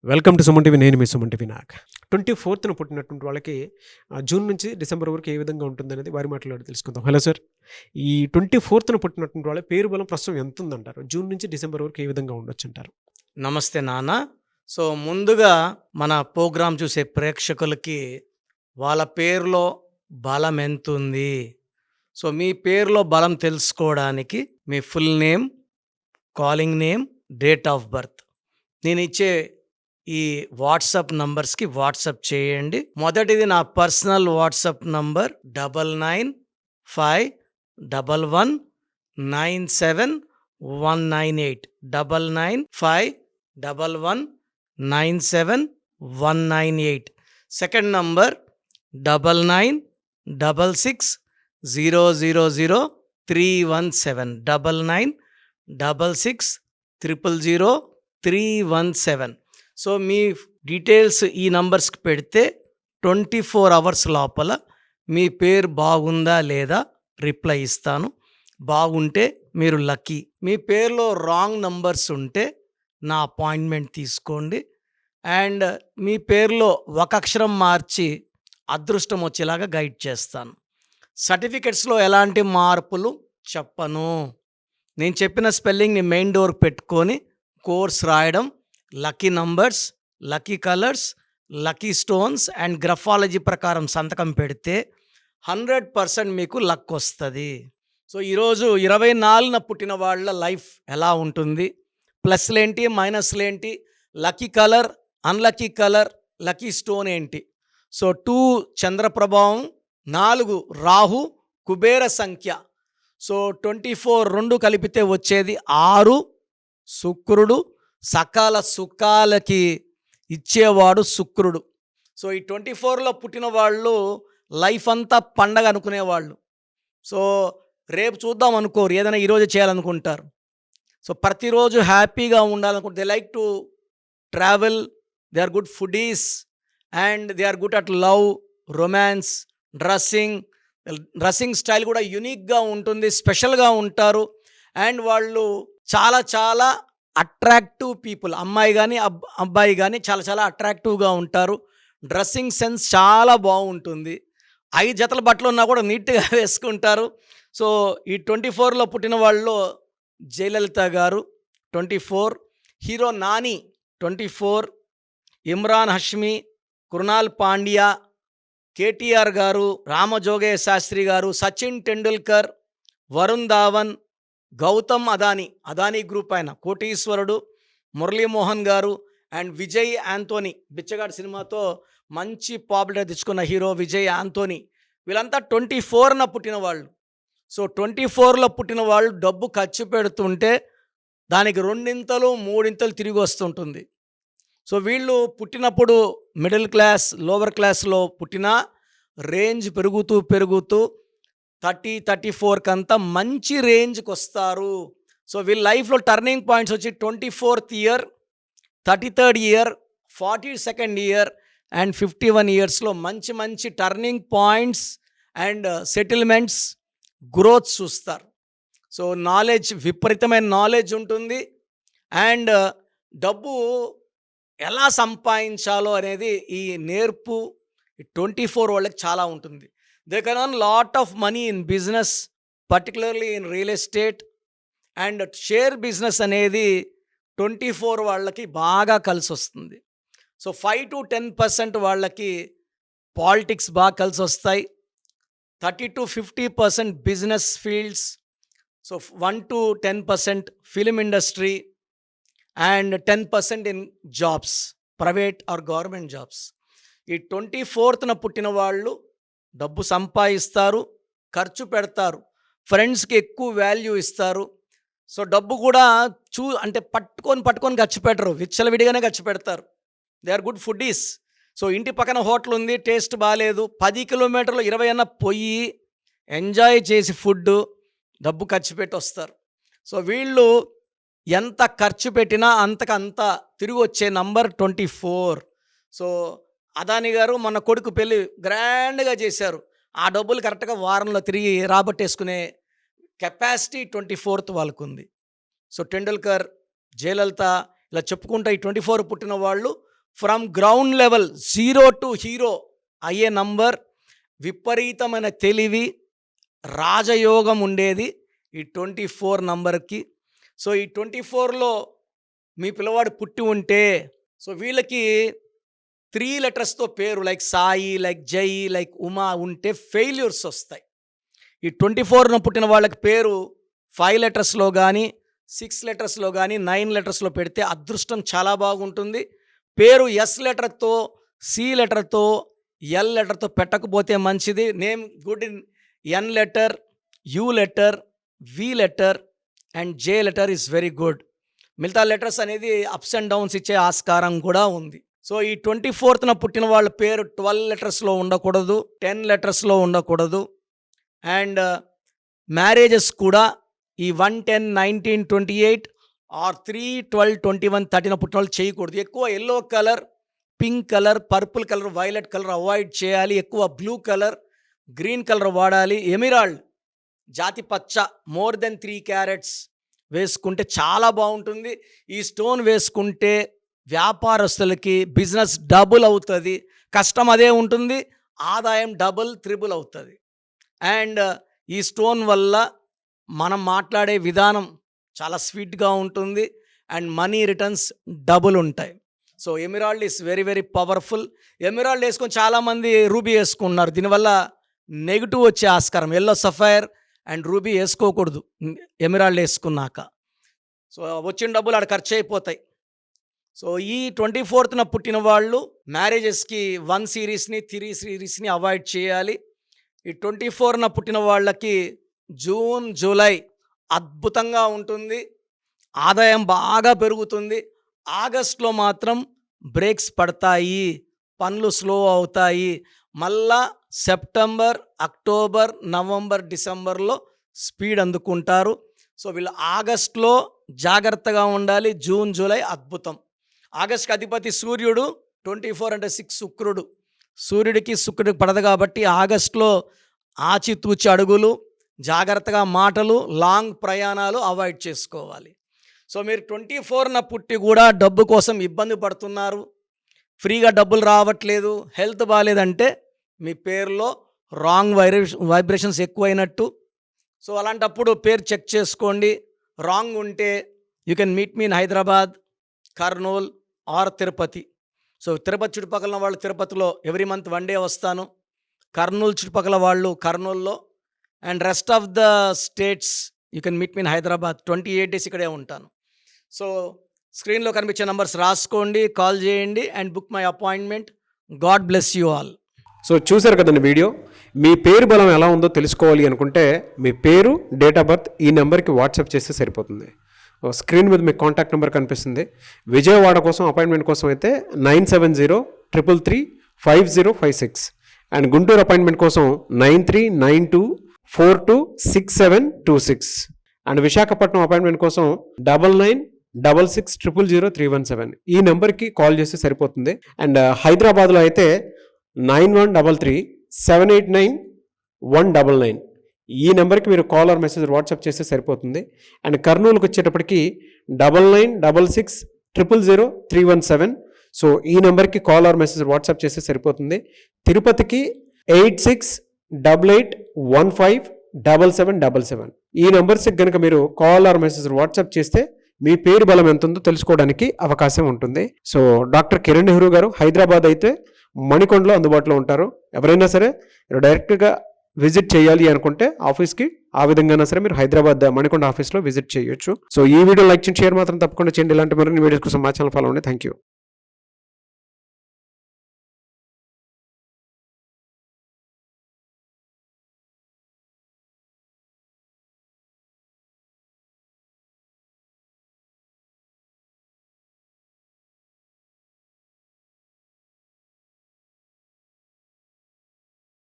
Welcome to Suman TV. నేను మీ Suman TV Nag. 24న పుట్టినటువంటి వాళ్ళకి జూన్ నుంచి డిసెంబర్ వరకు ఏ విధంగా ఉంటుందనేది వారి మాటల్లో తెలుసుకుందాం. హలో సార్, ఈ 24న పుట్టినటువంటి వాళ్ళ పేరు బలం ప్రస్తుతం ఎంత ఉందంటారు? జూన్ నుంచి డిసెంబర్ వరకు ఏ విధంగా ఉండొచ్చు అంటారు? నమస్తే నాన్న. సో ముందుగా మన ప్రోగ్రాం చూసే ప్రేక్షకులకి వాళ్ళ పేరులో బలం ఎంతుంది, సో మీ పేరులో బలం తెలుసుకోవడానికి మీ full name, calling name, date of birth నేను ఇచ్చే ఈ వాట్సాప్ నంబర్స్కి వాట్సాప్ చేయండి. మొదటిది నా personal WhatsApp number 9951197198 9951197198. Second number 9966000317 9966000317. So మీ డీటెయిల్స్ ఈ నంబర్స్కి పెడితే 24 అవర్స్ లోపల మీ పేరు బాగుందా లేదా రిప్లై ఇస్తాను. బాగుంటే మీరు లక్కీ. మీ పేరులో రాంగ్ నంబర్స్ ఉంటే నా అపాయింట్మెంట్ తీసుకోండి. అండ్ మీ పేరులో ఒక అక్షరం మార్చి అదృష్టం వచ్చేలాగా గైడ్ చేస్తాను. సర్టిఫికెట్స్లో ఎలాంటి మార్పులు చెప్పను. నేను చెప్పిన స్పెల్లింగ్ని మెయిన్ డోర్ పెట్టుకొని కోర్స్ రాయడం, lucky numbers, lucky colours, lucky stones and graphology ప్రకారం సంతకం పెడితే 100% మీకు లక్ వస్తుంది. సో ఈరోజు 24న పుట్టిన వాళ్ళ లైఫ్ ఎలా ఉంటుంది, ప్లస్లేంటి, మైనస్లేంటి, lucky colour, unlucky colour, lucky stone ఏంటి. సో 2 చంద్ర ప్రభావం, 4 రాహు, కుబేర సంఖ్య. సో 24 2 కలిపితే వచ్చేది 6. శుక్రుడు, సకాల సుఖాలకి ఇచ్చేవాడు శుక్రుడు. సో ఈ 24లో పుట్టిన వాళ్ళు లైఫ్ అంతా పండగ అనుకునేవాళ్ళు. సో రేపు చూద్దాం అనుకోరు, ఏదైనా ఈరోజు చేయాలనుకుంటారు. సో ప్రతిరోజు హ్యాపీగా ఉండాలనుకుంటే they like to travel, they are good foodies and they are good at love, romance, dressing style కూడా యూనిక్గా ఉంటుంది, స్పెషల్గా ఉంటారు. అండ్ వాళ్ళు చాలా చాలా అట్రాక్టివ్ పీపుల్, అమ్మాయి కానీ అబ్బాయి కానీ చాలా చాలా అట్రాక్టివ్గా ఉంటారు. డ్రెస్సింగ్ సెన్స్ చాలా బాగుంటుంది. 5 జతల బట్టలు ఉన్నా కూడా నీట్గా వేసుకుంటారు. సో ఈ 24లో పుట్టిన వాళ్ళు జయలలిత గారు 24, హీరో నాని 24, ఇమ్రాన్ హష్మి, కృణాల్ పాండ్యా, కేటీఆర్ గారు, రామజోగయ్య శాస్త్రి గారు, సచిన్ టెండూల్కర్, వరుణ్ ధావన్, గౌతమ్ అదానీ గ్రూప్ ఆయన కోటీశ్వరుడు, మురళీమోహన్ గారు అండ్ విజయ్ యాంతోనీ, బిచ్చగాడు సినిమాతో మంచి పాపులారిటీ తెచ్చుకున్న హీరో విజయ్ యాంతోనీ. వీళ్ళంతా 24న పుట్టిన వాళ్ళు. సో 24లో పుట్టిన వాళ్ళు డబ్బు ఖర్చు పెడుతుంటే దానికి 2 3 తిరిగి వస్తుంటుంది. సో వీళ్ళు పుట్టినప్పుడు మిడిల్ క్లాస్, లోవర్ క్లాస్లో పుట్టిన రేంజ్ పెరుగుతూ 30-34 కంతా మంచి రేంజ్కి వస్తారు. సో వీళ్ళ లైఫ్లో టర్నింగ్ పాయింట్స్ వచ్చి 24th year, 33rd year, 42nd year and 51 ఇయర్స్లో మంచి మంచి turning points and settlements, growth చూస్తారు. సో నాలెడ్జ్, విపరీతమైన నాలెడ్జ్ ఉంటుంది. అండ్ డబ్బు ఎలా సంపాదించాలో అనేది ఈ నేర్పు 24 వాళ్ళకి చాలా ఉంటుంది. They can earn lot of money in business, particularly in real estate and share business అనేది 24 వాళ్ళకి బాగా కలిసి వస్తుంది. సో 5-10% వాళ్ళకి పాలిటిక్స్ బాగా కలిసి వస్తాయి. 30-50% business fields, so 1-10% film industry and 10% in jobs, private or government jobs. ఈ 24న పుట్టిన వాళ్ళు డబ్బు సంపాదిస్తారు, ఖర్చు పెడతారు, ఫ్రెండ్స్కి ఎక్కువ వాల్యూ ఇస్తారు. సో డబ్బు కూడా అంటే పట్టుకొని ఖర్చు పెట్టరు, విచ్చలవిడిగానే ఖర్చు పెడతారు. They are good foodies. So ఇంటి పక్కన హోటల్ ఉంది, టేస్ట్ బాగాలేదు, 10 కిలోమీటర్లు 20 అన్న పోయి ఎంజాయ్ చేసి ఫుడ్ డబ్బు ఖర్చు పెట్టి వస్తారు. సో వీళ్ళు ఎంత ఖర్చు పెట్టినా అంతకంత తిరిగి వచ్చే నంబర్ 24. సో అదానీ గారు మన కొడుకు పెళ్ళి గ్రాండ్గా చేశారు. ఆ డబ్బులు కరెక్ట్గా వారంలో తిరిగి రాబట్టేసుకునే కెపాసిటీ 24th వాళ్ళకు ఉంది. సో టెండూల్కర్, జయలలిత ఇలా చెప్పుకుంటా ఈ 24 పుట్టిన వాళ్ళు from ground level 0 to hero అయ్యే నంబర్. విపరీతమైన తెలివి, రాజయోగం ఉండేది ఈ 24 నంబర్కి. సో ఈ 24లో మీ పిల్లవాడు పుట్టి ఉంటే, సో వీళ్ళకి 3 లెటర్స్తో పేరు లైక్ సాయి, లైక్ జై, లైక్ ఉమా ఉంటే ఫెయిల్యూర్స్ వస్తాయి. ఈ 24న పుట్టిన వాళ్ళకి పేరు 5 లెటర్స్లో కానీ 6 లెటర్స్లో కానీ 9 లెటర్స్లో పెడితే అదృష్టం చాలా బాగుంటుంది. పేరు ఎస్ లెటర్తో, సి లెటర్తో, ఎల్ లెటర్తో పెట్టకపోతే మంచిది. Name good in N letter, U letter, V letter and J letter is very good. మిగతా లెటర్స్ అనేది అప్స్ అండ్ డౌన్స్ ఇచ్చే ఆస్కారం కూడా ఉంది. సో ఈ 24న పుట్టిన వాళ్ళ పేరు 12 లెటర్స్లో ఉండకూడదు, 10 లెటర్స్లో ఉండకూడదు. అండ్ మ్యారేజెస్ కూడా ఈ 1, 10, 19, 28 ఆర్ 3, 12, 21, 13 పుట్టిన వాళ్ళు చేయకూడదు. ఎక్కువ yellow colour, pink colour, purple colour, violet colour avoid చేయాలి. ఎక్కువ బ్లూ కలర్, గ్రీన్ కలర్ వాడాలి. ఎమిరాల్డ్ జాతి పచ్చ మోర్ దెన్ 3 క్యారెట్స్ వేసుకుంటే చాలా బాగుంటుంది. ఈ స్టోన్ వేసుకుంటే వ్యాపారస్తులకి బిజినెస్ డబుల్ అవుతుంది. కష్టం అదే ఉంటుంది, ఆదాయం డబుల్, త్రిబుల్ అవుతుంది. అండ్ ఈ స్టోన్ వల్ల మనం మాట్లాడే విధానం చాలా స్వీట్గా ఉంటుంది అండ్ మనీ రిటర్న్స్ డబుల్ ఉంటాయి. So emerald is very very powerful. Emerald వేసుకొని చాలామంది రూబీ వేసుకున్నారు, దీనివల్ల నెగిటివ్ వచ్చే ఆస్కారం. ఎల్లో సఫైర్ అండ్ రూబీ వేసుకోకూడదు ఎమిరాల్డ్ వేసుకున్నాక. సో వచ్చిన డబ్బులు ఆడ ఖర్చు అయిపోతాయి. సో ఈ 24న పుట్టిన వాళ్ళు మ్యారేజెస్కి 1 సిరీస్ని 3 సిరీస్ని అవాయిడ్ చేయాలి. ఈ 24న పుట్టిన వాళ్ళకి జూన్, జూలై అద్భుతంగా ఉంటుంది, ఆదాయం బాగా పెరుగుతుంది. ఆగస్ట్లో మాత్రం బ్రేక్స్ పడతాయి, పనులు స్లో అవుతాయి. మళ్ళా సెప్టెంబర్, అక్టోబర్, నవంబర్, డిసెంబర్లో స్పీడ్ అందుకుంటారు. సో వీళ్ళు ఆగస్ట్లో జాగ్రత్తగా ఉండాలి. జూన్, జూలై అద్భుతం. ఆగస్ట్కి అధిపతి సూర్యుడు, 24 అంటే 6 శుక్రుడు. సూర్యుడికి శుక్రుడికి పడదు కాబట్టి ఆగస్ట్లో ఆచితూచి అడుగులు, జాగ్రత్తగా మాటలు, లాంగ్ ప్రయాణాలు అవాయిడ్ చేసుకోవాలి. సో మీరు 24న పుట్టి కూడా డబ్బు కోసం ఇబ్బంది పడుతున్నారు, ఫ్రీగా డబ్బులు రావట్లేదు, హెల్త్ బాగాలేదంటే మీ పేరులో రాంగ్ వైబ్రేషన్స్ ఎక్కువైనట్టు. సో అలాంటప్పుడు పేరు చెక్ చేసుకోండి. రాంగ్ ఉంటే you can meet me in Hyderabad, Kurnool or Tirupati. So Tirupati చుట్టుపక్కల వాళ్ళు తిరుపతిలో ఎవ్రీ మంత్ 1 డే వస్తాను. కర్నూలు చుట్టుపక్కల వాళ్ళు కర్నూల్లో, and rest of the states you can meet me in Hyderabad. 28 days ఇక్కడే ఉంటాను. సో స్క్రీన్లో కనిపించే నంబర్స్ రాసుకోండి, కాల్ చేయండి and book my appointment. God bless you all. So చూశారు కదండి వీడియో. మీ పేరు బలం ఎలా ఉందో తెలుసుకోవాలి అనుకుంటే మీ పేరు, డేట్ ఆఫ్ బర్త్ ఈ నెంబర్కి వాట్సాప్ చేస్తే సరిపోతుంది. స్క్రీన్ మీద మీకు కాంటాక్ట్ నెంబర్ కనిపిస్తుంది. విజయవాడ కోసం అపాయింట్మెంట్ కోసం అయితే 9703335056 అండ్ గుంటూరు అపాయింట్మెంట్ కోసం 9392426726 అండ్ విశాఖపట్నం అపాయింట్మెంట్ కోసం 9966600317 ఈ నెంబర్కి కాల్ చేస్తే సరిపోతుంది. అండ్ హైదరాబాద్లో అయితే 9133789199 ఈ నెంబర్కి మీరు కాల్ ఆర్ మెసేజ్ వాట్సాప్ చేస్తే సరిపోతుంది. అండ్ కర్నూలుకి వచ్చేటప్పటికి 9966000317 సో ఈ నెంబర్కి కాల్ ఆర్ మెసేజ్ వాట్సాప్ చేస్తే సరిపోతుంది. తిరుపతికి 8688157777 ఈ నెంబర్స్కి కనుక మీరు కాల్ ఆర్ మెసేజ్ వాట్సాప్ చేస్తే మీ పేరు బలం ఎంత ఉందో తెలుసుకోవడానికి అవకాశం ఉంటుంది. సో డాక్టర్ కిరణ్ నెహ్రూ గారు హైదరాబాద్ అయితే మణికొండలో అందుబాటులో ఉంటారు. ఎవరైనా సరే డైరెక్ట్గా విజిట్ చేయాలి అనుకుంటే ఆఫీస్కి ఆ విధంగా సరే మీరు హైదరాబాద్ మణికొండ ఆఫీస్లో విజిట్ చేయొచ్చు. సో ఈ వీడియో లైక్ చేయండి, షేర్ మాత్రం తప్పకుండా చేయండి. ఇలాంటి మరిన్ని వీడియోస్ కోసం మా ఛానల్ ఫాలో అవ్వండి. Thank you.